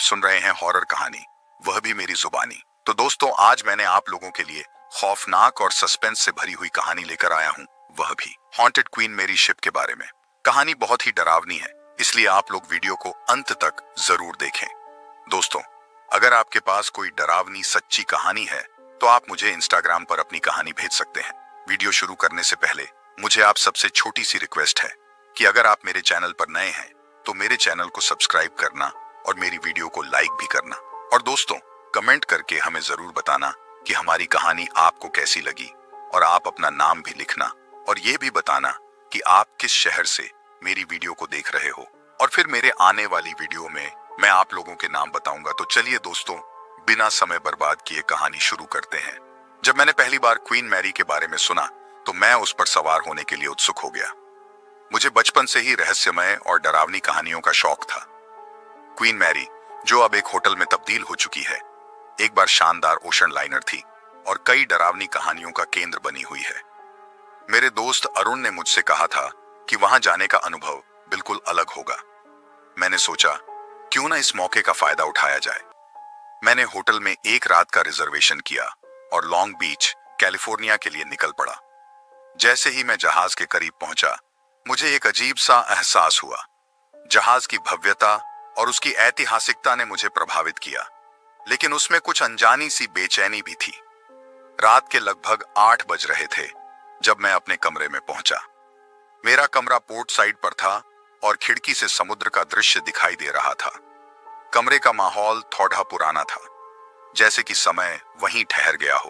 सुन रहे हैं हॉरर कहानी, वह भी मेरी जुबानी। तो दोस्तों, आज मैंने आप लोगों के लिए खौफनाक और सस्पेंस से भरी हुई कहानी लेकर आया हूँ, वह भी हॉन्टेड क्वीन मेरी शिप के बारे में। कहानी बहुत ही डरावनी है, इसलिए आप लोग वीडियो को अंत तक जरूर देखें। दोस्तों, अगर आपके पास कोई डरावनी सच्ची कहानी है तो आप मुझे इंस्टाग्राम पर अपनी कहानी भेज सकते हैं। वीडियो शुरू करने से पहले मुझे आप सबसे छोटी सी रिक्वेस्ट है कि अगर आप मेरे चैनल पर नए हैं तो मेरे चैनल को सब्सक्राइब करना और मेरी वीडियो को लाइक भी करना। और दोस्तों, कमेंट करके हमें जरूर बताना कि हमारी कहानी आपको कैसी लगी, और आप अपना नाम भी लिखना और ये भी बताना कि आप किस शहर से मेरी वीडियो को देख रहे हो। और फिर मेरे आने वाली वीडियो में मैं आप लोगों के नाम बताऊंगा। तो चलिए दोस्तों, बिना समय बर्बाद किए कहानी शुरू करते हैं। जब मैंने पहली बार क्वीन मैरी के बारे में सुना तो मैं उस पर सवार होने के लिए उत्सुक हो गया। मुझे बचपन से ही रहस्यमय और डरावनी कहानियों का शौक था। क्वीन मैरी, जो अब एक होटल में तब्दील हो चुकी है, एक बार शानदार ओशन लाइनर थी और कई डरावनी कहानियों का केंद्र बनी हुई है। मेरे दोस्त अरुण ने मुझसे कहा था कि वहां जाने का अनुभव बिल्कुल अलग होगा। मैंने सोचा, क्यों ना इस मौके का फायदा उठाया जाए। मैंने होटल में एक रात का रिजर्वेशन किया और लॉन्ग बीच, कैलिफोर्निया के लिए निकल पड़ा। जैसे ही मैं जहाज के करीब पहुंचा, मुझे एक अजीब सा एहसास हुआ। जहाज की भव्यता और उसकी ऐतिहासिकता ने मुझे प्रभावित किया, लेकिन उसमें कुछ अनजानी सी बेचैनी भी थी। रात के लगभग 8 बज रहे थे जब मैं अपने कमरे में पहुंचा। मेरा कमरा पोर्ट साइड पर था और खिड़की से समुद्र का दृश्य दिखाई दे रहा था। कमरे का माहौल थोड़ा पुराना था, जैसे कि समय वहीं ठहर गया हो।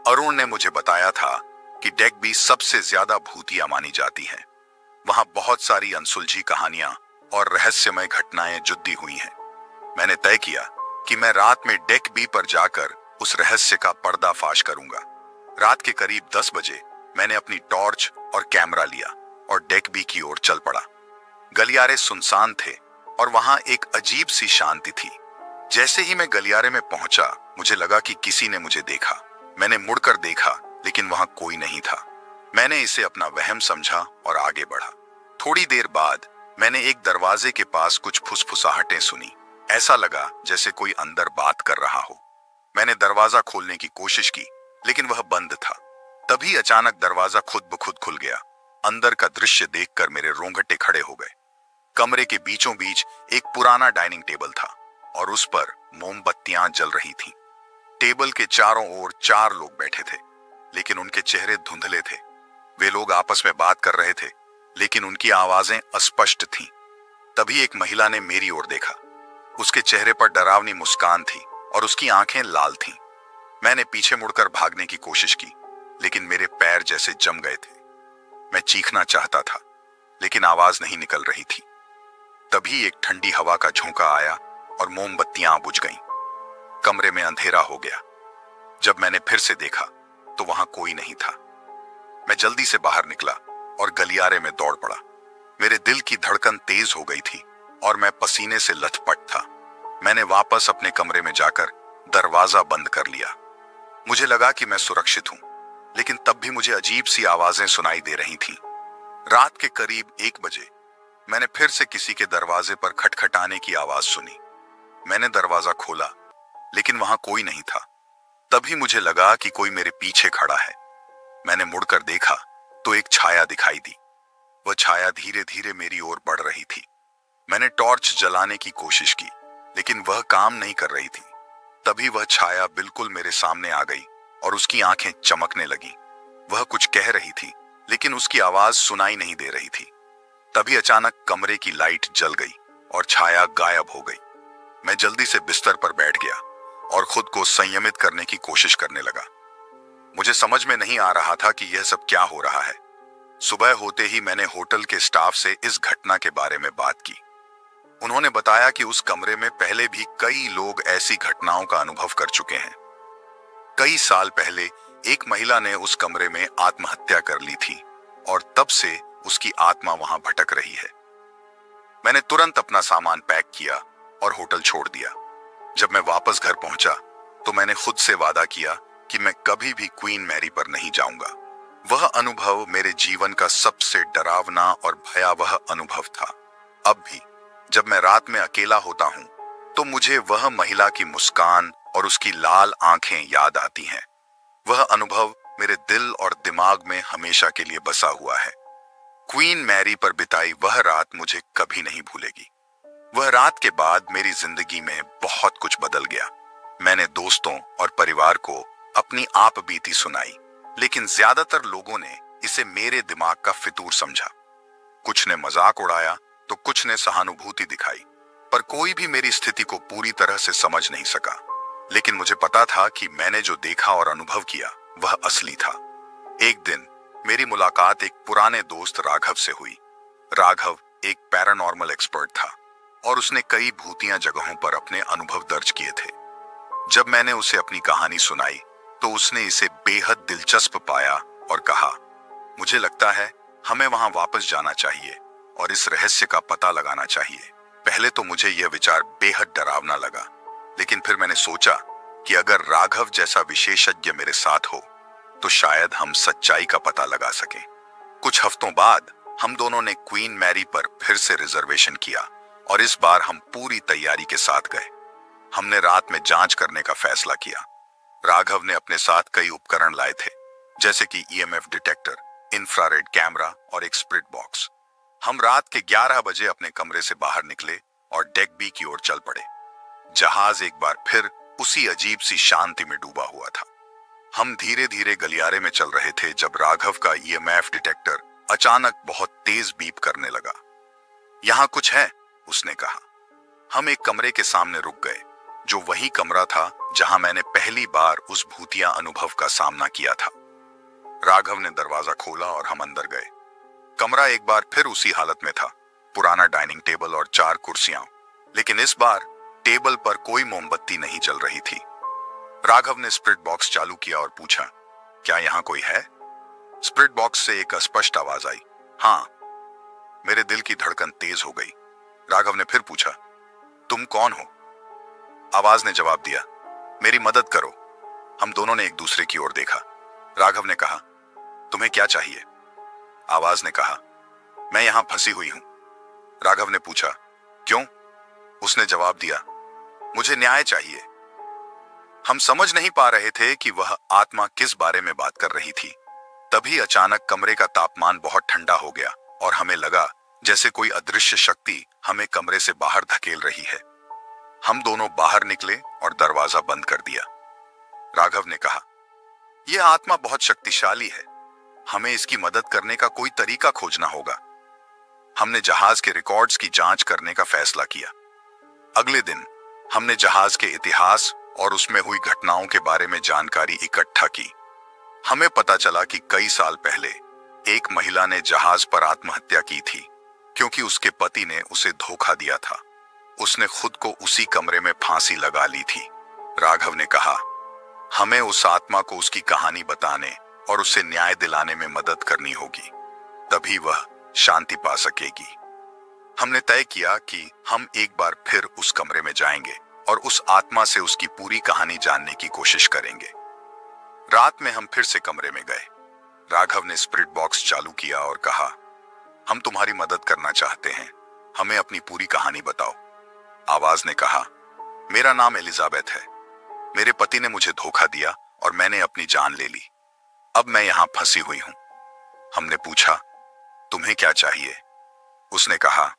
अरुण ने मुझे बताया था कि डेक बी सबसे ज्यादा भूतिया मानी जाती है। वहां बहुत सारी अनसुलझी कहानियां और रहस्यमय घटनाएं जुड़ी हुई हैं। मैंने तय किया कि मैं रात में डेक बी पर जाकर उस रहस्य का पर्दाफाश करूंगा। रात के करीब 10 बजे मैंने अपनी टॉर्च और कैमरा लिया और डेक बी की ओर चल पड़ा। गलियारे सुनसान थे और वहां एक अजीब सी शांति थी। जैसे ही मैं गलियारे में पहुंचा, मुझे लगा कि किसी ने मुझे देखा। मैंने मुड़कर देखा, लेकिन वहां कोई नहीं था। मैंने इसे अपना वहम समझा और आगे बढ़ा। थोड़ी देर बाद मैंने एक दरवाजे के पास कुछ फुसफुसाहटें सुनी। ऐसा लगा जैसे कोई अंदर बात कर रहा हो। मैंने दरवाजा खोलने की कोशिश की, लेकिन वह बंद था। तभी अचानक दरवाजा खुद ब खुद खुल गया। अंदर का दृश्य देखकर मेरे रोंगटे खड़े हो गए। कमरे के बीचों बीच एक पुराना डाइनिंग टेबल था और उस पर मोमबत्तियां जल रही थीं। टेबल के चारों ओर 4 लोग बैठे थे, लेकिन उनके चेहरे धुंधले थे। वे लोग आपस में बात कर रहे थे, लेकिन उनकी आवाजें अस्पष्ट थीं। तभी एक महिला ने मेरी ओर देखा। उसके चेहरे पर डरावनी मुस्कान थी और उसकी आंखें लाल थीं। मैंने पीछे मुड़कर भागने की कोशिश की, लेकिन मेरे पैर जैसे जम गए थे। मैं चीखना चाहता था, लेकिन आवाज नहीं निकल रही थी। तभी एक ठंडी हवा का झोंका आया और मोमबत्तियां बुझ गईं। कमरे में अंधेरा हो गया। जब मैंने फिर से देखा तो वहां कोई नहीं था। मैं जल्दी से बाहर निकला और गलियारे में दौड़ पड़ा। मेरे दिल की धड़कन तेज हो गई थी और मैं पसीने से लथपथ था। मैंने वापस अपने कमरे में जाकर दरवाजा बंद कर लिया। मुझे लगा कि मैं सुरक्षित हूं, लेकिन तब भी मुझे अजीब सी आवाजें सुनाई दे रही थीं। रात के करीब 1 बजे मैंने फिर से किसी के दरवाजे पर खटखटाने की आवाज सुनी। मैंने दरवाजा खोला, लेकिन वहां कोई नहीं था। तभी मुझे लगा कि कोई मेरे पीछे खड़ा है। मैंने मुड़कर देखा तो एक छाया दिखाई दी। वह छाया धीरे धीरे मेरी ओर बढ़ रही थी। मैंने टॉर्च जलाने की कोशिश की, लेकिन वह काम नहीं कर रही थी। तभी वह छाया बिल्कुल मेरे सामने आ गई और उसकी आंखें चमकने लगी। वह कुछ कह रही थी, लेकिन उसकी आवाज सुनाई नहीं दे रही थी। तभी अचानक कमरे की लाइट जल गई और छाया गायब हो गई। मैं जल्दी से बिस्तर पर बैठ गया और खुद को संयमित करने की कोशिश करने लगा। मुझे समझ में नहीं आ रहा था कि यह सब क्या हो रहा है। सुबह होते ही मैंने होटल के स्टाफ से इस घटना के बारे में बात की। उन्होंने बताया कि उस कमरे में पहले भी कई लोग ऐसी घटनाओं का अनुभव कर चुके हैं। कई साल पहले एक महिला ने उस कमरे में आत्महत्या कर ली थी और तब से उसकी आत्मा वहां भटक रही है। मैंने तुरंत अपना सामान पैक किया और होटल छोड़ दिया। जब मैं वापस घर पहुंचा तो मैंने खुद से वादा किया कि मैं कभी भी क्वीन मैरी पर नहीं जाऊंगा। वह अनुभव मेरे जीवन का सबसे डरावना और भयावह अनुभव था। अब भी जब मैं रात में अकेला होता हूं तो मुझे वह महिला की मुस्कान और उसकी लाल आंखें याद आती हैं। वह अनुभव मेरे दिल और दिमाग में हमेशा के लिए बसा हुआ है। क्वीन मैरी पर बिताई वह रात मुझे कभी नहीं भूलेगी। वह रात के बाद मेरी जिंदगी में बहुत कुछ बदल गया। मैंने दोस्तों और परिवार को अपनी आप बीती सुनाई, लेकिन ज्यादातर लोगों ने इसे मेरे दिमाग का फितूर समझा। कुछ ने मजाक उड़ाया तो कुछ ने सहानुभूति दिखाई, पर कोई भी मेरी स्थिति को पूरी तरह से समझ नहीं सका। लेकिन मुझे पता था कि मैंने जो देखा और अनुभव किया वह असली था। एक दिन मेरी मुलाकात एक पुराने दोस्त राघव से हुई। राघव एक पैरानॉर्मल एक्सपर्ट था और उसने कई भूतिया जगहों पर अपने अनुभव दर्ज किए थे। जब मैंने उसे अपनी कहानी सुनाई तो उसने इसे बेहद दिलचस्प पाया और कहा, मुझे लगता है हमें वहां वापस जाना चाहिए और इस रहस्य का पता लगाना चाहिए। पहले तो मुझे यह विचार बेहद डरावना लगा, लेकिन फिर मैंने सोचा कि अगर राघव जैसा विशेषज्ञ मेरे साथ हो तो शायद हम सच्चाई का पता लगा सकें। कुछ हफ्तों बाद हम दोनों ने क्वीन मैरी पर फिर से रिजर्वेशन किया और इस बार हम पूरी तैयारी के साथ गए। हमने रात में जांच करने का फैसला किया। राघव ने अपने साथ कई उपकरण लाए थे, जैसे कि ईएमएफ डिटेक्टर, इंफ्रारेड कैमरा और एक स्प्रिट बॉक्स। हम रात के 11 बजे अपने कमरे से बाहर निकले और डेक बी की ओर चल पड़े। जहाज एक बार फिर उसी अजीब सी शांति में डूबा हुआ था। हम धीरे धीरे गलियारे में चल रहे थे जब राघव का ईएमएफ डिटेक्टर अचानक बहुत तेज बीप करने लगा। यहां कुछ है, उसने कहा। हम एक कमरे के सामने रुक गए, जो वही कमरा था जहां मैंने पहली बार उस भूतिया अनुभव का सामना किया था। राघव ने दरवाजा खोला और हम अंदर गए। कमरा एक बार फिर उसी हालत में था, पुराना डाइनिंग टेबल और 4 कुर्सियां, लेकिन इस बार टेबल पर कोई मोमबत्ती नहीं जल रही थी। राघव ने स्प्रिट बॉक्स चालू किया और पूछा, क्या यहां कोई है? स्प्रिट बॉक्स से एक अस्पष्ट आवाज आई, हाँ। मेरे दिल की धड़कन तेज हो गई। राघव ने फिर पूछा, तुम कौन हो? आवाज ने जवाब दिया, मेरी मदद करो। हम दोनों ने एक दूसरे की ओर देखा। राघव ने कहा, तुम्हें क्या चाहिए? आवाज ने कहा, मैं यहां फंसी हुई हूं। राघव ने पूछा, क्यों? उसने जवाब दिया, मुझे न्याय चाहिए। हम समझ नहीं पा रहे थे कि वह आत्मा किस बारे में बात कर रही थी। तभी अचानक कमरे का तापमान बहुत ठंडा हो गया और हमें लगा जैसे कोई अदृश्य शक्ति हमें कमरे से बाहर धकेल रही है। हम दोनों बाहर निकले और दरवाजा बंद कर दिया। राघव ने कहा, यह आत्मा बहुत शक्तिशाली है, हमें इसकी मदद करने का कोई तरीका खोजना होगा। हमने जहाज के रिकॉर्ड्स की जांच करने का फैसला किया। अगले दिन हमने जहाज के इतिहास और उसमें हुई घटनाओं के बारे में जानकारी इकट्ठा की। हमें पता चला कि कई साल पहले एक महिला ने जहाज पर आत्महत्या की थी क्योंकि उसके पति ने उसे धोखा दिया था। उसने खुद को उसी कमरे में फांसी लगा ली थी। राघव ने कहा, हमें उस आत्मा को उसकी कहानी बताने और उसे न्याय दिलाने में मदद करनी होगी, तभी वह शांति पा सकेगी। हमने तय किया कि हम एक बार फिर उस कमरे में जाएंगे और उस आत्मा से उसकी पूरी कहानी जानने की कोशिश करेंगे। रात में हम फिर से कमरे में गए। राघव ने स्पिरिट बॉक्स चालू किया और कहा, हम तुम्हारी मदद करना चाहते हैं, हमें अपनी पूरी कहानी बताओ। आवाज ने कहा, मेरा नाम एलिजाबेथ है। मेरे पति ने मुझे धोखा दिया और मैंने अपनी जान ले ली। अब मैं यहां फंसी हुई हूं। हमने पूछा, तुम्हें क्या चाहिए? उसने कहा,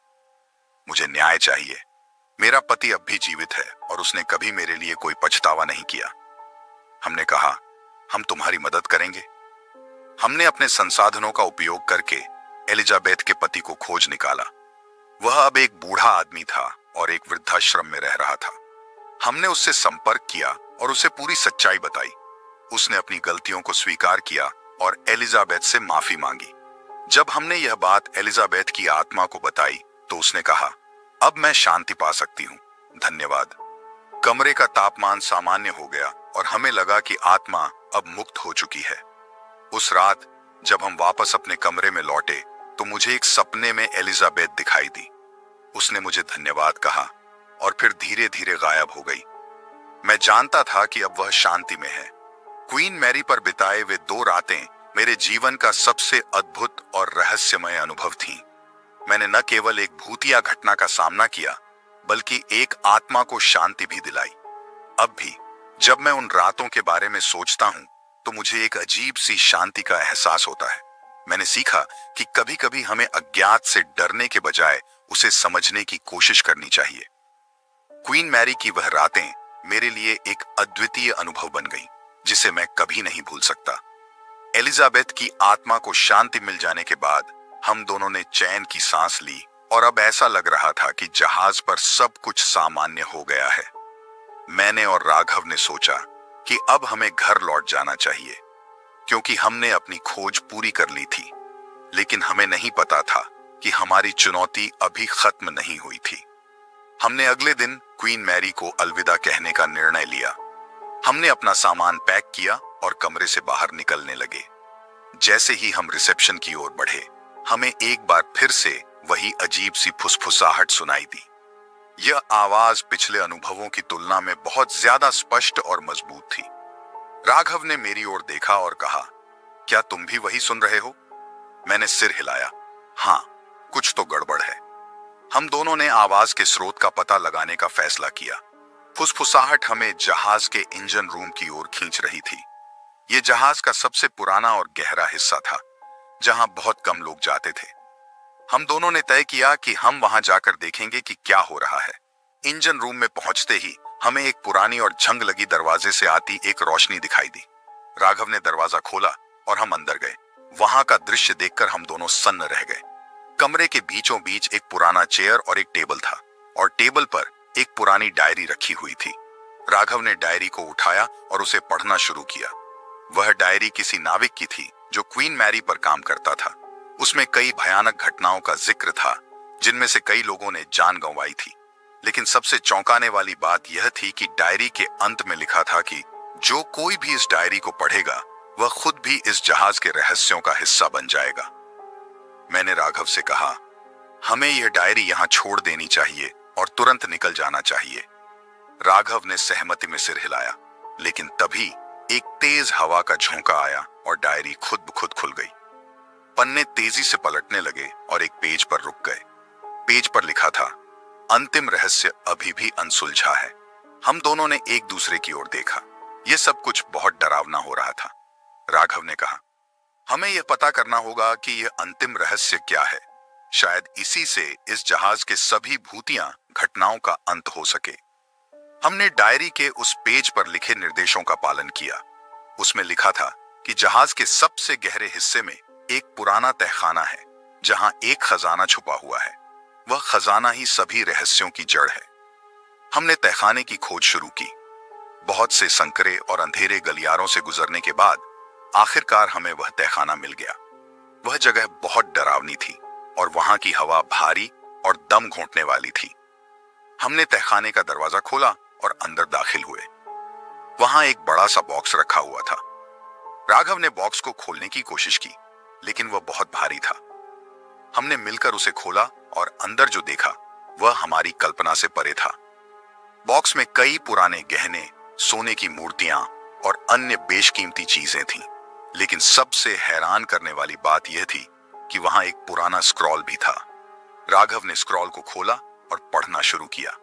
मुझे न्याय चाहिए। मेरा पति अब भी जीवित है और उसने कभी मेरे लिए कोई पछतावा नहीं किया। हमने कहा, हम तुम्हारी मदद करेंगे। हमने अपने संसाधनों का उपयोग करके एलिजाबेथ के पति को खोज निकाला। वह अब एक बूढ़ा आदमी था और एक वृद्धाश्रम में रह रहा था। हमने उससे संपर्क किया और उसे पूरी सच्चाई बताई। उसने अपनी गलतियों को स्वीकार किया और एलिजाबेथ से माफी मांगी। जब हमने यह बात एलिजाबेथ की आत्मा को बताई तो उसने कहा, अब मैं शांति पा सकती हूँ, धन्यवाद। कमरे का तापमान सामान्य हो गया और हमें लगा कि आत्मा अब मुक्त हो चुकी है। उस रात जब हम वापस अपने कमरे में लौटे तो मुझे एक सपने में एलिजाबेथ दिखाई दी। उसने मुझे धन्यवाद कहा और फिर धीरे धीरे गायब हो गई। मैं जानता था कि अब वह शांति में है। क्वीन मैरी पर बिताए वे 2 रातें मेरे जीवन का सबसे अद्भुत और रहस्यमय अनुभव थीं। मैंने न केवल एक भूतिया घटना का सामना किया, बल्कि एक आत्मा को शांति भी दिलाई। अब भी जब मैं उन रातों के बारे में सोचता हूं तो मुझे एक अजीब सी शांति का एहसास होता है। मैंने सीखा कि कभी कभी हमें अज्ञात से डरने के बजाय उसे समझने की कोशिश करनी चाहिए। क्वीन मैरी की वह रातें मेरे लिए एक अद्वितीय अनुभव बन गईं, जिसे मैं कभी नहीं भूल सकता। एलिजाबेथ की आत्मा को शांति मिल जाने के बाद हम दोनों ने चैन की सांस ली और अब ऐसा लग रहा था कि जहाज पर सब कुछ सामान्य हो गया है। मैंने और राघव ने सोचा कि अब हमें घर लौट जाना चाहिए, क्योंकि हमने अपनी खोज पूरी कर ली थी। लेकिन हमें नहीं पता था कि हमारी चुनौती अभी खत्म नहीं हुई थी। हमने अगले दिन क्वीन मैरी को अलविदा कहने का निर्णय लिया। हमने अपना सामान पैक किया और कमरे से बाहर निकलने लगे। जैसे ही हम रिसेप्शन की ओर बढ़े, हमें एक बार फिर से वही अजीब सी फुसफुसाहट सुनाई दी। यह आवाज पिछले अनुभवों की तुलना में बहुत ज्यादा स्पष्ट और मजबूत थी। राघव ने मेरी ओर देखा और कहा, क्या तुम भी वही सुन रहे हो? मैंने सिर हिलाया। हाँ, कुछ तो गड़बड़ है। हम दोनों ने आवाज के स्रोत का पता लगाने का फैसला किया। फुसफुसाहट हमें जहाज के इंजन रूम की ओर खींच रही थी। यह जहाज का सबसे पुराना और गहरा हिस्सा था, जहां बहुत कम लोग जाते थे। हम दोनों ने तय किया कि हम वहां जाकर देखेंगे कि क्या हो रहा है। इंजन रूम में पहुंचते ही हमें एक पुरानी और जंग लगी दरवाजे से आती एक रोशनी दिखाई दी। राघव ने दरवाजा खोला और हम अंदर गए। वहां का दृश्य देखकर हम दोनों सन्न रह गए। कमरे के बीचों बीच एक पुराना चेयर और एक टेबल था, और टेबल पर एक पुरानी डायरी रखी हुई थी। राघव ने डायरी को उठाया और उसे पढ़ना शुरू किया। वह डायरी किसी नाविक की थी जो क्वीन मैरी पर काम करता था। उसमें कई भयानक घटनाओं का जिक्र था, जिनमें से कई लोगों ने जान गंवाई थी। लेकिन सबसे चौंकाने वाली बात यह थी कि डायरी के अंत में लिखा था कि जो कोई भी इस डायरी को पढ़ेगा वह खुद भी इस जहाज के रहस्यों का हिस्सा बन जाएगा। मैंने राघव से कहा, हमें यह डायरी यहां छोड़ देनी चाहिए और तुरंत निकल जाना चाहिए। राघव ने सहमति में सिर हिलाया, लेकिन तभी एक तेज हवा का झोंका आया और डायरी खुद ब खुद खुल गई। पन्ने तेजी से पलटने लगे और एक पेज पर रुक गए। पेज पर लिखा था, अंतिम रहस्य अभी भी अनसुलझा है। हम दोनों ने एक दूसरे की ओर देखा। यह सब कुछ बहुत डरावना हो रहा था। राघव ने कहा, हमें यह पता करना होगा कि यह अंतिम रहस्य क्या है। शायद इसी से इस जहाज के सभी भूतिया घटनाओं का अंत हो सके। हमने डायरी के उस पेज पर लिखे निर्देशों का पालन किया। उसमें लिखा था कि जहाज के सबसे गहरे हिस्से में एक पुराना तहखाना है, जहां एक खजाना छुपा हुआ है। वह खजाना ही सभी रहस्यों की जड़ है। हमने तहखाने की खोज शुरू की। बहुत से संकरे और अंधेरे गलियारों से गुजरने के बाद आखिरकार हमें वह तहखाना मिल गया। वह जगह बहुत डरावनी थी और वहां की हवा भारी और दम घोंटने वाली थी। हमने तहखाने का दरवाजा खोला और अंदर दाखिल हुए। वहां एक बड़ा सा बॉक्स रखा हुआ था। राघव ने बॉक्स को खोलने की कोशिश की, लेकिन वह बहुत भारी था। हमने मिलकर उसे खोला और अंदर जो देखा वह हमारी कल्पना से परे था। बॉक्स में कई पुराने गहने, सोने की मूर्तियां और अन्य बेशकीमती चीजें थीं। लेकिन सबसे हैरान करने वाली बात यह थी कि वहां एक पुराना स्क्रॉल भी था। राघव ने स्क्रॉल को खोला और पढ़ना शुरू किया।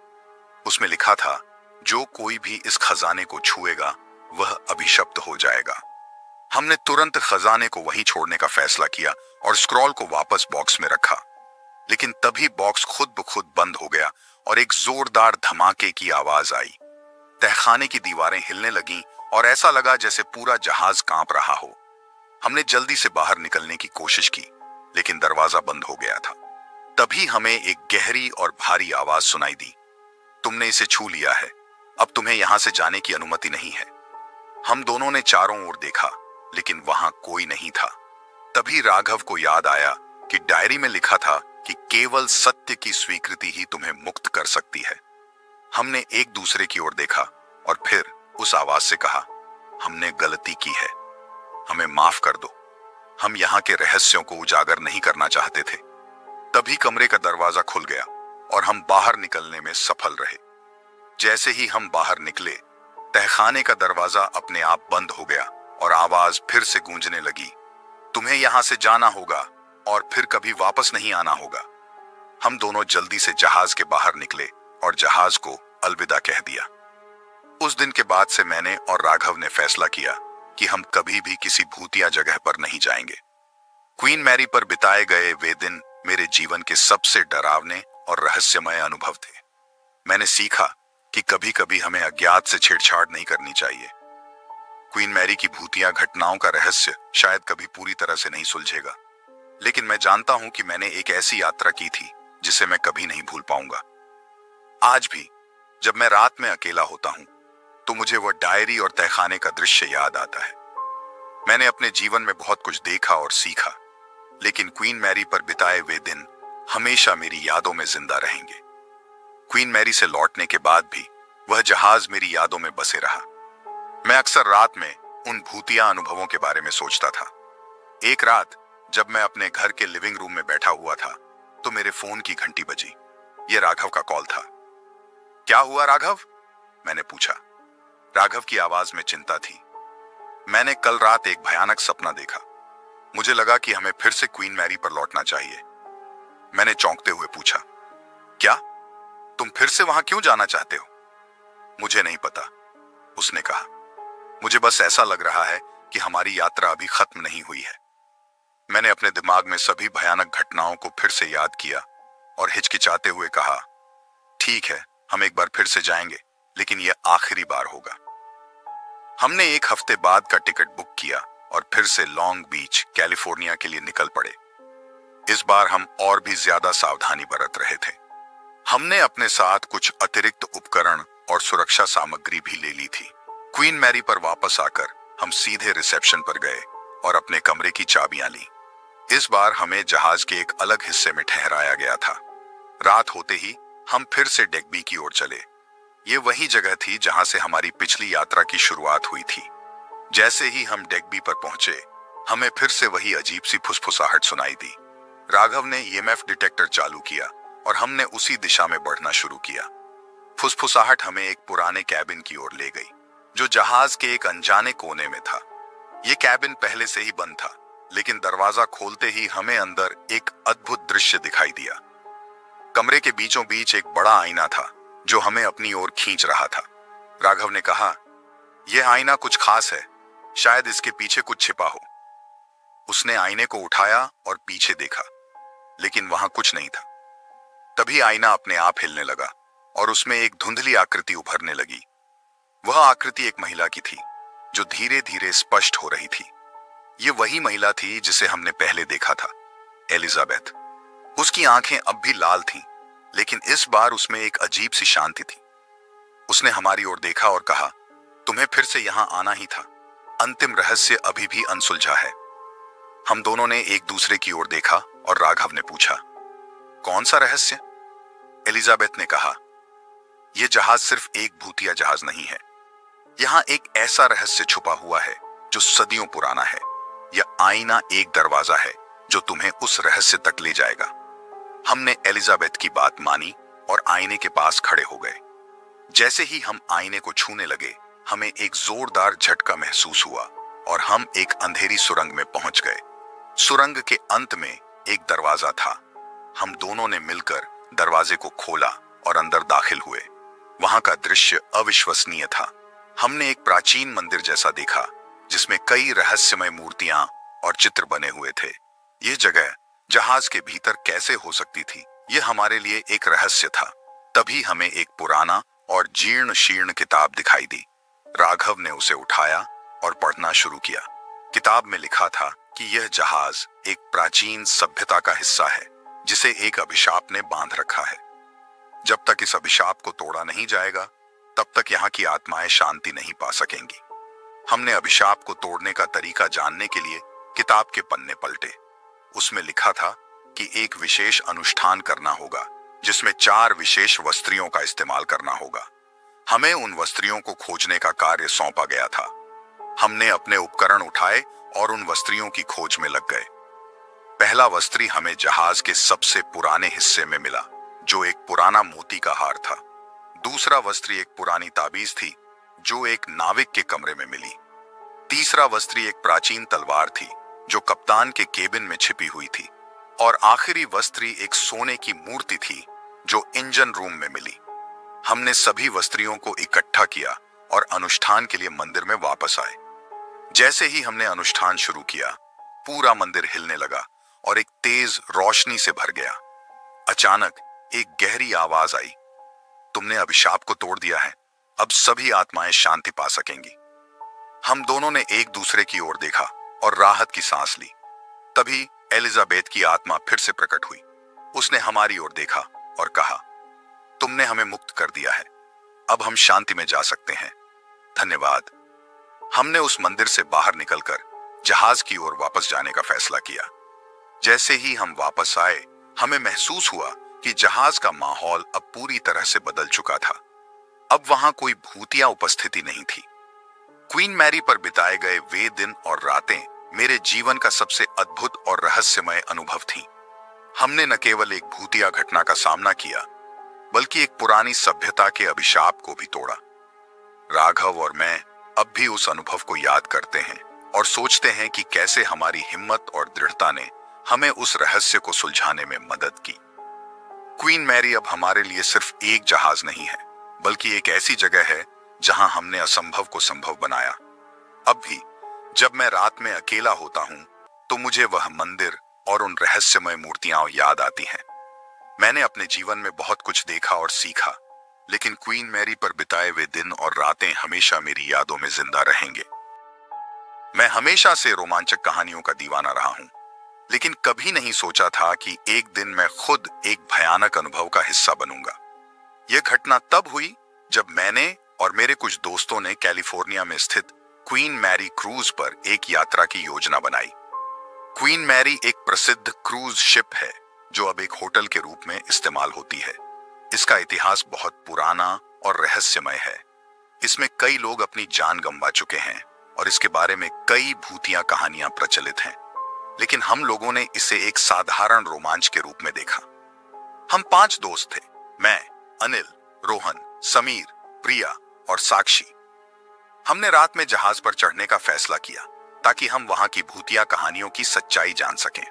उसमें लिखा था, जो कोई भी इस खजाने को छुएगा वह अभिशप्त हो जाएगा। हमने तुरंत खजाने को वहीं छोड़ने का फैसला किया और स्क्रॉल को वापस बॉक्स में रखा। लेकिन तभी बॉक्स खुद ब खुद बंद हो गया और एक जोरदार धमाके की आवाज आई। तहखाने की दीवारें हिलने लगीं और ऐसा लगा जैसे पूरा जहाज कांप रहा हो। हमने जल्दी से बाहर निकलने की कोशिश की, लेकिन दरवाजा बंद हो गया था। तभी हमें एक गहरी और भारी आवाज सुनाई दी, तुमने इसे छू लिया है, अब तुम्हें यहां से जाने की अनुमति नहीं है। हम दोनों ने चारों ओर देखा, लेकिन वहां कोई नहीं था। तभी राघव को याद आया कि डायरी में लिखा था कि केवल सत्य की स्वीकृति ही तुम्हें मुक्त कर सकती है। हमने एक दूसरे की ओर देखा और फिर उस आवाज से कहा, हमने गलती की है, हमें माफ कर दो। हम यहाँ के रहस्यों को उजागर नहीं करना चाहते थे। तभी कमरे का दरवाजा खुल गया और हम बाहर निकलने में सफल रहे। जैसे ही हम बाहर निकले, तहखाने का दरवाजा अपने आप बंद हो गया और आवाज फिर से गूंजने लगी, तुम्हें यहां से जाना होगा और फिर कभी वापस नहीं आना होगा। हम दोनों जल्दी से जहाज के बाहर निकले और जहाज को अलविदा कह दिया। उस दिन के बाद से मैंने और राघव ने फैसला किया कि हम कभी भी किसी भूतिया जगह पर नहीं जाएंगे। क्वीन मैरी पर बिताए गए वे दिन मेरे जीवन के सबसे डरावने और रहस्यमय अनुभव थे। मैंने सीखा कि कभी कभी हमें अज्ञात से छेड़छाड़ नहीं करनी चाहिए। क्वीन मैरी की भूतिया घटनाओं का रहस्य शायद कभी पूरी तरह से नहीं सुलझेगा, लेकिन मैं जानता हूं कि मैंने एक ऐसी यात्रा की थी जिसे मैं कभी नहीं भूल पाऊंगा। आज भी जब मैं रात में अकेला होता हूं तो मुझे वह डायरी और तहखाने का दृश्य याद आता है। मैंने अपने जीवन में बहुत कुछ देखा और सीखा, लेकिन क्वीन मैरी पर बिताए वे दिन हमेशा मेरी यादों में जिंदा रहेंगे। क्वीन मैरी से लौटने के बाद भी वह जहाज मेरी यादों में बसे रहा। मैं अक्सर रात में उन भूतिया अनुभवों के बारे में सोचता था। एक रात जब मैं अपने घर के लिविंग रूम में बैठा हुआ था तो मेरे फोन की घंटी बजी। यह राघव का कॉल था। क्या हुआ राघव? मैंने पूछा। राघव की आवाज में चिंता थी। मैंने कल रात एक भयानक सपना देखा। मुझे लगा कि हमें फिर से क्वीन मैरी पर लौटना चाहिए। मैंने चौंकते हुए पूछा, क्या तुम फिर से वहां क्यों जाना चाहते हो? मुझे नहीं पता, उसने कहा। मुझे बस ऐसा लग रहा है कि हमारी यात्रा अभी खत्म नहीं हुई है। मैंने अपने दिमाग में सभी भयानक घटनाओं को फिर से याद किया और हिचकिचाते हुए कहा, ठीक है, हम एक बार फिर से जाएंगे, लेकिन यह आखिरी बार होगा। हमने एक हफ्ते बाद का टिकट बुक किया और फिर से लॉन्ग बीच, कैलिफोर्निया के लिए निकल पड़े। इस बार हम और भी ज्यादा सावधानी बरत रहे थे। हमने अपने साथ कुछ अतिरिक्त उपकरण और सुरक्षा सामग्री भी ले ली थी। क्वीन मैरी पर वापस आकर हम सीधे रिसेप्शन पर गए और अपने कमरे की चाबियां ली। इस बार हमें जहाज के एक अलग हिस्से में ठहराया गया था। रात होते ही हम फिर से डेक बी की ओर चले। ये वही जगह थी जहां से हमारी पिछली यात्रा की शुरुआत हुई थी। जैसे ही हम डेक बी पर पहुंचे, हमें फिर से वही अजीब सी फुसफुसाहट सुनाई दी। राघव ने ईएमएफ डिटेक्टर चालू किया और हमने उसी दिशा में बढ़ना शुरू किया। फुसफुसाहट हमें एक पुराने कैबिन की ओर ले गई, जो जहाज के एक अनजाने कोने में था। ये कैबिन पहले से ही बंद था, लेकिन दरवाजा खोलते ही हमें अंदर एक अद्भुत दृश्य दिखाई दिया। कमरे के बीचों बीच एक बड़ा आईना था जो हमें अपनी ओर खींच रहा था। राघव ने कहा, यह आईना कुछ खास है, शायद इसके पीछे कुछ छिपा हो। उसने आईने को उठाया और पीछे देखा, लेकिन वहां कुछ नहीं था। तभी आईना अपने आप हिलने लगा और उसमें एक धुंधली आकृति उभरने लगी। वह आकृति एक महिला की थी, जो धीरे धीरे स्पष्ट हो रही थी। ये वही महिला थी जिसे हमने पहले देखा था, एलिजाबेथ। उसकी आंखें अब भी लाल थीं, लेकिन इस बार उसमें एक अजीब सी शांति थी। उसने हमारी ओर देखा और कहा, तुम्हें फिर से यहां आना ही था। अंतिम रहस्य अभी भी अनसुलझा है। हम दोनों ने एक दूसरे की ओर देखा और राघव ने पूछा, कौन सा रहस्य? एलिजाबेथ ने कहा, यह जहाज सिर्फ एक भूतिया जहाज नहीं है। यहां एक ऐसा रहस्य छुपा हुआ है जो सदियों पुराना है। यह आईना एक दरवाजा है जो तुम्हें उस रहस्य तक ले जाएगा। हमने एलिजाबेथ की बात मानी और आईने के पास खड़े हो गए। जैसे ही हम आईने को छूने लगे, हमें एक जोरदार झटका महसूस हुआ और हम एक अंधेरी सुरंग में पहुंच गए। सुरंग के अंत में एक दरवाजा था। हम दोनों ने मिलकर दरवाजे को खोला और अंदर दाखिल हुए। वहां का दृश्य अविश्वसनीय था। हमने एक प्राचीन मंदिर जैसा देखा, जिसमें कई रहस्यमय मूर्तियां और चित्र बने हुए थे। यह जगह जहाज के भीतर कैसे हो सकती थी, यह हमारे लिए एक रहस्य था। तभी हमें एक पुराना और जीर्ण शीर्ण किताब दिखाई दी। राघव ने उसे उठाया और पढ़ना शुरू किया। किताब में लिखा था कि यह जहाज एक प्राचीन सभ्यता का हिस्सा है, जिसे एक अभिशाप ने बांध रखा है। जब तक इस अभिशाप को तोड़ा नहीं जाएगा, तब तक यहाँ की आत्माएं शांति नहीं पा सकेंगी। हमने अभिशाप को तोड़ने का तरीका जानने के लिए किताब के पन्ने पलटे। उसमें लिखा था कि एक विशेष अनुष्ठान करना होगा, जिसमें 4 विशेष वस्त्रियों का इस्तेमाल करना होगा। हमें उन वस्त्रियों को खोजने का कार्य सौंपा गया था। हमने अपने उपकरण उठाए और उन वस्त्रियों की खोज में लग गए। पहला वस्त्री हमें जहाज के सबसे पुराने हिस्से में मिला, जो एक पुराना मोती का हार था। दूसरा वस्त्री एक पुरानी ताबीज थी, जो एक नाविक के कमरे में मिली। तीसरा वस्त्री एक प्राचीन तलवार थी, जो कप्तान के केबिन में छिपी हुई थी। और आखिरी वस्त्री एक सोने की मूर्ति थी, जो इंजन रूम में मिली। हमने सभी वस्त्रियों को इकट्ठा किया और अनुष्ठान के लिए मंदिर में वापस आए। जैसे ही हमने अनुष्ठान शुरू किया, पूरा मंदिर हिलने लगा और एक तेज रोशनी से भर गया। अचानक एक गहरी आवाज आई, तुमने अभिशाप को तोड़ दिया है, अब सभी आत्माएं शांति पा सकेंगी। हम दोनों ने एक दूसरे की ओर देखा और राहत की सांस ली। तभी एलिजाबेथ की आत्मा फिर से प्रकट हुई। उसने हमारी ओर देखा और कहा, तुमने हमें मुक्त कर दिया है, अब हम शांति में जा सकते हैं, धन्यवाद। हमने उस मंदिर से बाहर निकलकर जहाज की ओर वापस जाने का फैसला किया। जैसे ही हम वापस आए, हमें महसूस हुआ कि जहाज का माहौल अब पूरी तरह से बदल चुका था। अब वहां कोई भूतिया उपस्थिति नहीं थी। क्वीन मैरी पर बिताए गए वे दिन और रातें मेरे जीवन का सबसे अद्भुत और रहस्यमय अनुभव थीं। हमने न केवल एक भूतिया घटना का सामना किया, बल्कि एक पुरानी सभ्यता के अभिशाप को भी तोड़ा। राघव और मैं अब भी उस अनुभव को याद करते हैं और सोचते हैं कि कैसे हमारी हिम्मत और दृढ़ता ने हमें उस रहस्य को सुलझाने में मदद की। क्वीन मैरी अब हमारे लिए सिर्फ एक जहाज नहीं है, बल्कि एक ऐसी जगह है जहां हमने असंभव को संभव बनाया। अब भी जब मैं रात में अकेला होता हूं, तो मुझे वह मंदिर और उन रहस्यमय मूर्तियां याद आती हैं। मैंने अपने जीवन में बहुत कुछ देखा और सीखा, लेकिन क्वीन मैरी पर बिताए हुए दिन और रातें हमेशा मेरी यादों में जिंदा रहेंगे। मैं हमेशा से रोमांचक कहानियों का दीवाना रहा हूं, लेकिन कभी नहीं सोचा था कि एक दिन मैं खुद एक भयानक अनुभव का हिस्सा बनूंगा। यह घटना तब हुई जब मैंने और मेरे कुछ दोस्तों ने कैलिफोर्निया में स्थित क्वीन मैरी क्रूज पर एक यात्रा की योजना बनाई। क्वीन मैरी एक प्रसिद्ध क्रूज शिप है जो अब एक होटल के रूप में इस्तेमाल होती है। इसका इतिहास बहुत पुराना और रहस्यमय है। इसमें कई लोग अपनी जान गंवा चुके हैं और इसके बारे में कई भूतिया कहानियां प्रचलित हैं, लेकिन हम लोगों ने इसे एक साधारण रोमांच के रूप में देखा। हम 5 दोस्त थे, मैं, अनिल, रोहन, समीर, प्रिया और साक्षी। हमने रात में जहाज पर चढ़ने का फैसला किया ताकि हम वहां की भूतिया कहानियों की सच्चाई जान सकें।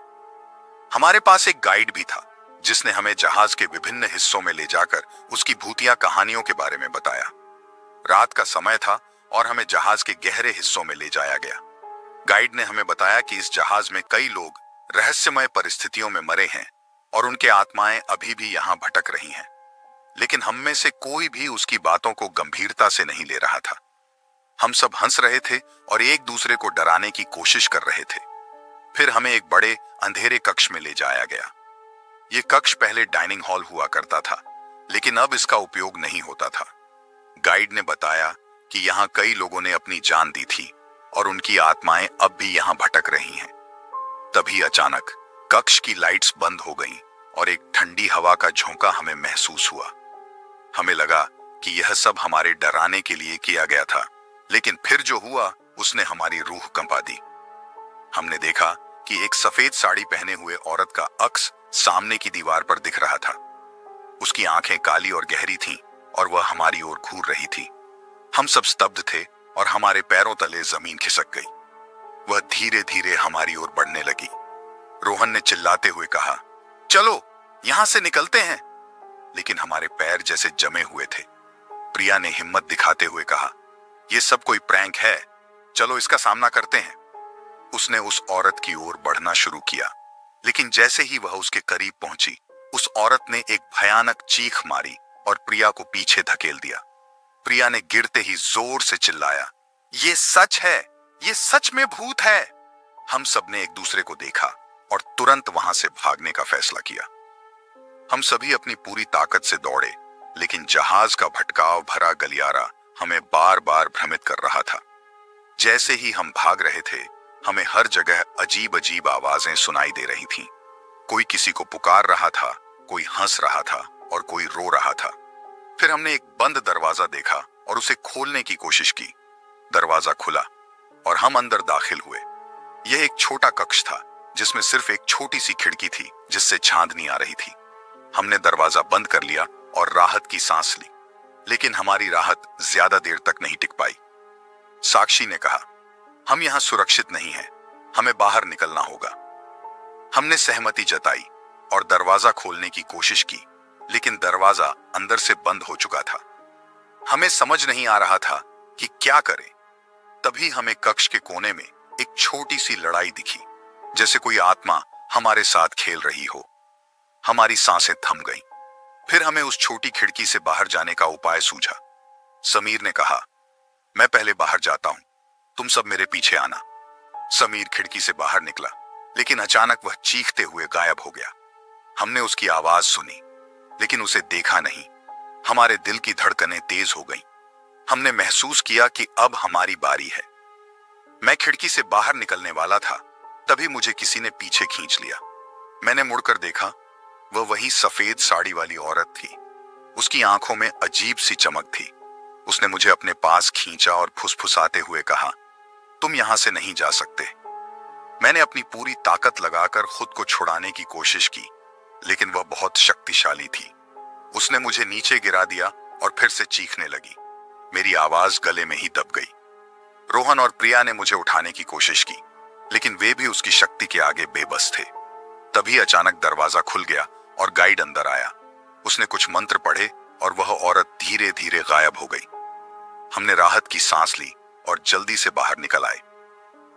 हमारे पास एक गाइड भी था जिसने हमें जहाज के विभिन्न हिस्सों में ले जाकर उसकी भूतिया कहानियों के बारे में बताया। रात का समय था और हमें जहाज के गहरे हिस्सों में ले जाया गया। गाइड ने हमें बताया कि इस जहाज में कई लोग रहस्यमय परिस्थितियों में मरे हैं और उनके आत्माएं अभी भी यहां भटक रही हैं, लेकिन हम में से कोई भी उसकी बातों को गंभीरता से नहीं ले रहा था। हम सब हंस रहे थे और एक दूसरे को डराने की कोशिश कर रहे थे। फिर हमें एक बड़े अंधेरे कक्ष में ले जाया गया। यह कक्ष पहले डाइनिंग हॉल हुआ करता था, लेकिन अब इसका उपयोग नहीं होता था। गाइड ने बताया कि यहाँ कई लोगों ने अपनी जान दी थी और उनकी आत्माएं अब भी यहाँ भटक रही हैं। तभी अचानक कक्ष की लाइट्स बंद हो गईं और एक ठंडी हवा का झोंका हमें महसूस हुआ। हमें लगा कि यह सब हमारे डराने के लिए किया गया था, लेकिन फिर जो हुआ उसने हमारी रूह कंपा दी। हमने देखा कि एक सफेद साड़ी पहने हुए औरत का अक्स सामने की दीवार पर दिख रहा था। उसकी आंखें काली और गहरी थीं और वह हमारी ओर घूर रही थी। हम सब स्तब्ध थे और हमारे पैरों तले जमीन खिसक गई। वह धीरे धीरे हमारी ओर बढ़ने लगी। रोहन ने चिल्लाते हुए कहा, चलो यहां से निकलते हैं, लेकिन हमारे पैर जैसे जमे हुए थे। प्रिया ने हिम्मत दिखाते हुए कहा, यह सब कोई प्रैंक है, चलो इसका सामना करते हैं। उसने उस औरत की ओर बढ़ना शुरू किया, लेकिन जैसे ही वह उसके करीब पहुंची, उस औरत ने एक भयानक चीख मारी और प्रिया को पीछे धकेल दिया। प्रिया ने गिरते ही जोर से चिल्लाया, ये सच है, ये सच में भूत है। हम सबने एक दूसरे को देखा और तुरंत वहां से भागने का फैसला किया। हम सभी अपनी पूरी ताकत से दौड़े, लेकिन जहाज का भटकाव भरा गलियारा हमें बार बार भ्रमित कर रहा था। जैसे ही हम भाग रहे थे, हमें हर जगह अजीब अजीब आवाजें सुनाई दे रही थीं। कोई किसी को पुकार रहा था, कोई हंस रहा था और कोई रो रहा था। फिर हमने एक बंद दरवाजा देखा और उसे खोलने की कोशिश की। दरवाजा खुला और हम अंदर दाखिल हुए। यह एक छोटा कक्ष था जिसमें सिर्फ एक छोटी सी खिड़की थी जिससे चांदनी आ रही थी। हमने दरवाजा बंद कर लिया और राहत की सांस ली, लेकिन हमारी राहत ज्यादा देर तक नहीं टिक पाई। साक्षी ने कहा, हम यहां सुरक्षित नहीं हैं, हमें बाहर निकलना होगा। हमने सहमति जताई और दरवाजा खोलने की कोशिश की, लेकिन दरवाजा अंदर से बंद हो चुका था। हमें समझ नहीं आ रहा था कि क्या करें। तभी हमें कक्ष के कोने में एक छोटी सी लड़ाई दिखी, जैसे कोई आत्मा हमारे साथ खेल रही हो। हमारी सांसें थम गईं। फिर हमें उस छोटी खिड़की से बाहर जाने का उपाय सूझा। समीर ने कहा, मैं पहले बाहर जाता हूं, तुम सब मेरे पीछे आना। समीर खिड़की से बाहर निकला, लेकिन अचानक वह चीखते हुए गायब हो गया। हमने उसकी आवाज सुनी, लेकिन उसे देखा नहीं। हमारे दिल की धड़कनें तेज हो गईं। हमने महसूस किया कि अब हमारी बारी है। मैं खिड़की से बाहर निकलने वाला था, तभी मुझे किसी ने पीछे खींच लिया। मैंने मुड़कर देखा, वह वही सफेद साड़ी वाली औरत थी। उसकी आंखों में अजीब सी चमक थी। उसने मुझे अपने पास खींचा और फुसफुसाते हुए कहा, तुम यहां से नहीं जा सकते। मैंने अपनी पूरी ताकत लगाकर खुद को छुड़ाने की कोशिश की, लेकिन वह बहुत शक्तिशाली थी। उसने मुझे नीचे गिरा दिया और फिर से चीखने लगी। मेरी आवाज गले में ही दब गई। रोहन और प्रिया ने मुझे उठाने की कोशिश की, लेकिन वे भी उसकी शक्ति के आगे बेबस थे। तभी अचानक दरवाजा खुल गया और गाइड अंदर आया। उसने कुछ मंत्र पढ़े और वह औरत धीरे धीरे गायब हो गई। हमने राहत की सांस ली और जल्दी से बाहर निकल आए।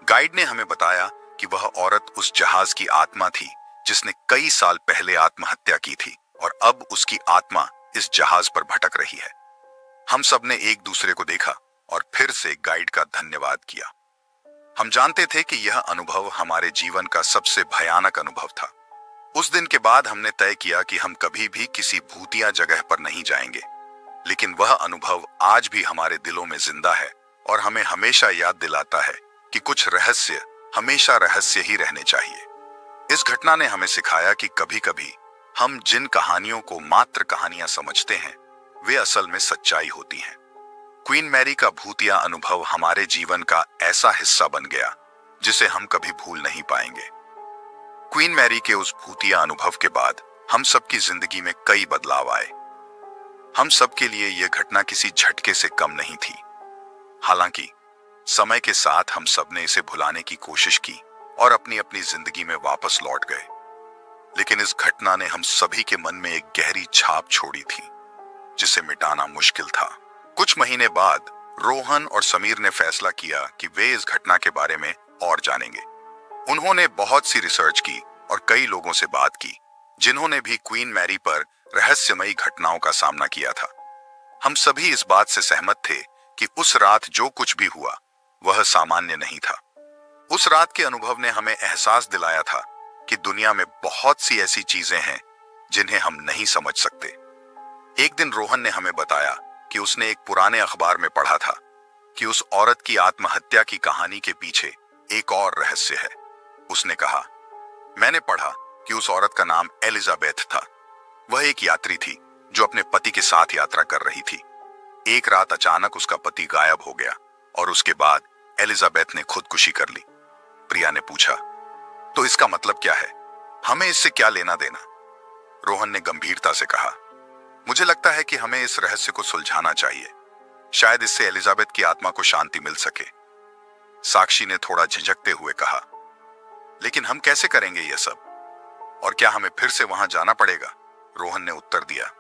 गाइड ने हमें बताया कि वह औरत उस जहाज की आत्मा थी जिसने कई साल पहले आत्महत्या की थी, और अब उसकी आत्मा इस जहाज पर भटक रही है। हम सब ने एक दूसरे को देखा और फिर से गाइड का धन्यवाद किया। हम जानते थे कि यह अनुभव हमारे जीवन का सबसे भयानक अनुभव था। उस दिन के बाद हमने तय किया कि हम कभी भी किसी भूतिया जगह पर नहीं जाएंगे, लेकिन वह अनुभव आज भी हमारे दिलों में जिंदा है और हमें हमेशा याद दिलाता है कि कुछ रहस्य हमेशा रहस्य ही रहने चाहिए। इस घटना ने हमें सिखाया कि कभी-कभी हम जिन कहानियों को मात्र कहानियां समझते हैं, वे असल में सच्चाई होती हैं। क्वीन मैरी का भूतिया अनुभव हमारे जीवन का ऐसा हिस्सा बन गया जिसे हम कभी भूल नहीं पाएंगे। क्वीन मैरी के उस भूतिया अनुभव के बाद हम सबकी जिंदगी में कई बदलाव आए। हम सबके लिए यह घटना किसी झटके से कम नहीं थी। हालांकि समय के साथ हम सबने इसे भुलाने की कोशिश की और अपनी अपनी जिंदगी में वापस लौट गए, लेकिन इस घटना ने हम सभी के मन में एक गहरी छाप छोड़ी थी जिसे मिटाना मुश्किल था। कुछ महीने बाद रोहन और समीर ने फैसला किया कि वे इस घटना के बारे में और जानेंगे। उन्होंने बहुत सी रिसर्च की और कई लोगों से बात की जिन्होंने भी क्वीन मैरी पर रहस्यमयी घटनाओं का सामना किया था। हम सभी इस बात से सहमत थे कि उस रात जो कुछ भी हुआ वह सामान्य नहीं था। उस रात के अनुभव ने हमें एहसास दिलाया था कि दुनिया में बहुत सी ऐसी चीजें हैं जिन्हें हम नहीं समझ सकते। एक दिन रोहन ने हमें बताया कि उसने एक पुराने अखबार में पढ़ा था कि उस औरत की आत्महत्या की कहानी के पीछे एक और रहस्य है। उसने कहा, मैंने पढ़ा कि उस औरत का नाम एलिजाबेथ था। वह एक यात्री थी जो अपने पति के साथ यात्रा कर रही थी। एक रात अचानक उसका पति गायब हो गया और उसके बाद एलिजाबेथ ने खुदकुशी कर ली। प्रिया ने पूछा, तो इसका मतलब क्या है? हमें इससे क्या लेना देना? रोहन ने गंभीरता से कहा, मुझे लगता है कि हमें इस रहस्य को सुलझाना चाहिए। शायद इससे एलिजाबेथ की आत्मा को शांति मिल सके। साक्षी ने थोड़ा झिझकते हुए कहा, लेकिन हम कैसे करेंगे यह सब? और क्या हमें फिर से वहां जाना पड़ेगा? रोहन ने उत्तर दिया,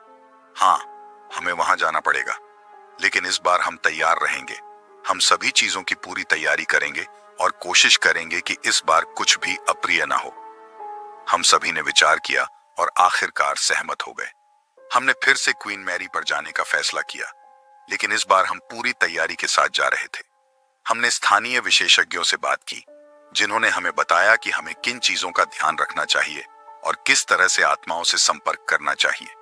हाँ, हमें वहां जाना पड़ेगा, लेकिन इस बार हम तैयार रहेंगे। हम सभी चीजों की पूरी तैयारी करेंगे और कोशिश करेंगे कि इस बार कुछ भी अप्रिय ना हो। हम सभी ने विचार किया और आखिरकार सहमत हो गए। हमने फिर से क्वीन मैरी पर जाने का फैसला किया, लेकिन इस बार हम पूरी तैयारी के साथ जा रहे थे। हमने स्थानीय विशेषज्ञों से बात की जिन्होंने हमें बताया कि हमें किन चीजों का ध्यान रखना चाहिए और किस तरह से आत्माओं से संपर्क करना चाहिए।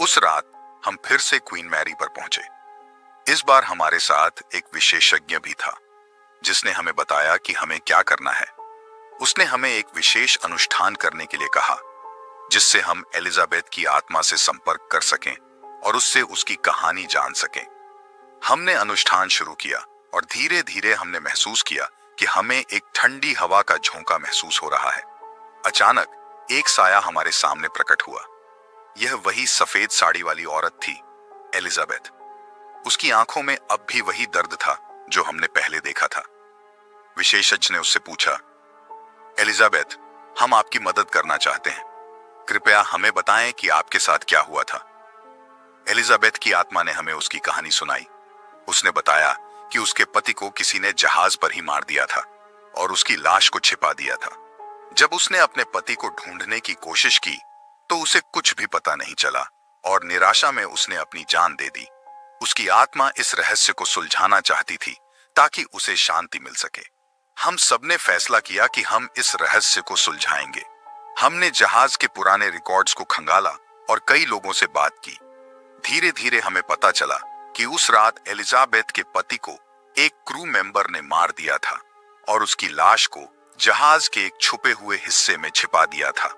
उस रात हम फिर से क्वीन मैरी पर पहुंचे। इस बार हमारे साथ एक विशेषज्ञ भी था जिसने हमें बताया कि हमें क्या करना है। उसने हमें एक विशेष अनुष्ठान करने के लिए कहा जिससे हम एलिजाबेथ की आत्मा से संपर्क कर सकें और उससे उसकी कहानी जान सकें। हमने अनुष्ठान शुरू किया और धीरे धीरे हमने महसूस किया कि हमें एक ठंडी हवा का झोंका महसूस हो रहा है। अचानक एक साया हमारे सामने प्रकट हुआ। यह वही सफेद साड़ी वाली औरत थी, एलिजाबेथ। उसकी आंखों में अब भी वही दर्द था जो हमने पहले देखा था। विशेषज्ञ ने उससे पूछा, एलिजाबेथ, हम आपकी मदद करना चाहते हैं। कृपया हमें बताएं कि आपके साथ क्या हुआ था। एलिजाबेथ की आत्मा ने हमें उसकी कहानी सुनाई। उसने बताया कि उसके पति को किसी ने जहाज पर ही मार दिया था और उसकी लाश को छिपा दिया था। जब उसने अपने पति को ढूंढने की कोशिश की तो उसे कुछ भी पता नहीं चला और निराशा में उसने अपनी जान दे दी। उसकी आत्मा इस रहस्य को सुलझाना चाहती थी ताकि उसे शांति मिल सके। हम सबने फैसला किया कि हम इस रहस्य को सुलझाएंगे। हमने जहाज के पुराने रिकॉर्ड्स को खंगाला और कई लोगों से बात की। धीरे धीरे हमें पता चला कि उस रात एलिजाबेथ के पति को एक क्रू मेंबर ने मार दिया था और उसकी लाश को जहाज के एक छुपे हुए हिस्से में छिपा दिया था।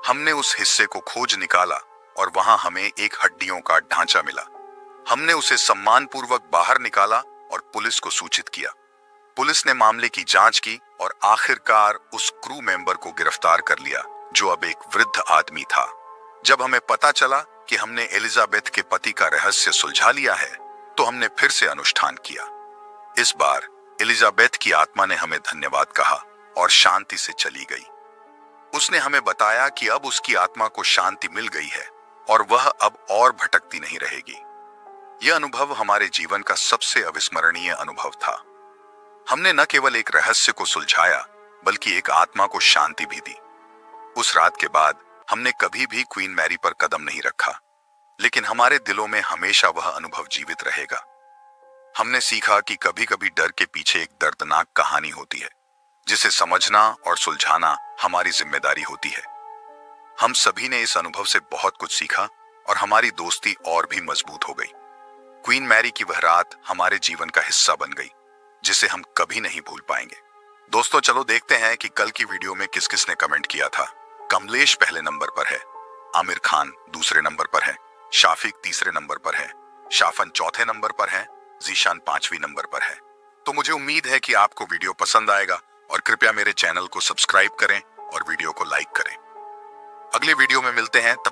हमने उस हिस्से को खोज निकाला और वहां हमें एक हड्डियों का ढांचा मिला। हमने उसे सम्मानपूर्वक बाहर निकाला और पुलिस को सूचित किया। पुलिस ने मामले की जांच की और आखिरकार उस क्रू मेंबर को गिरफ्तार कर लिया, जो अब एक वृद्ध आदमी था। जब हमें पता चला कि हमने एलिजाबेथ के पति का रहस्य सुलझा लिया है, तो हमने फिर से अनुष्ठान किया। इस बार एलिजाबेथ की आत्मा ने हमें धन्यवाद कहा और शांति से चली गई। उसने हमें बताया कि अब उसकी आत्मा को शांति मिल गई है और वह अब और भटकती नहीं रहेगी। यह अनुभव हमारे जीवन का सबसे अविस्मरणीय अनुभव था। हमने न केवल एक रहस्य को सुलझाया, बल्कि एक आत्मा को शांति भी दी। उस रात के बाद हमने कभी भी क्वीन मैरी पर कदम नहीं रखा, लेकिन हमारे दिलों में हमेशा वह अनुभव जीवित रहेगा। हमने सीखा कि कभी कभी डर के पीछे एक दर्दनाक कहानी होती है, जिसे समझना और सुलझाना हमारी जिम्मेदारी होती है। हम सभी ने इस अनुभव से बहुत कुछ सीखा और हमारी दोस्ती और भी मजबूत हो गई। क्वीन मैरी की वह रात हमारे जीवन का हिस्सा बन गई, जिसे हम कभी नहीं भूल पाएंगे। दोस्तों, चलो देखते हैं कि कल की वीडियो में किस किस ने कमेंट किया था। कमलेश पहले नंबर पर है, आमिर खान दूसरे नंबर पर है, शाफिक तीसरे नंबर पर है, शाफन चौथे नंबर पर है, जीशान पांचवी नंबर पर है। तो मुझे उम्मीद है कि आपको वीडियो पसंद आएगा और कृपया मेरे चैनल को सब्सक्राइब करें और वीडियो को लाइक करें। अगले वीडियो में मिलते हैं। तब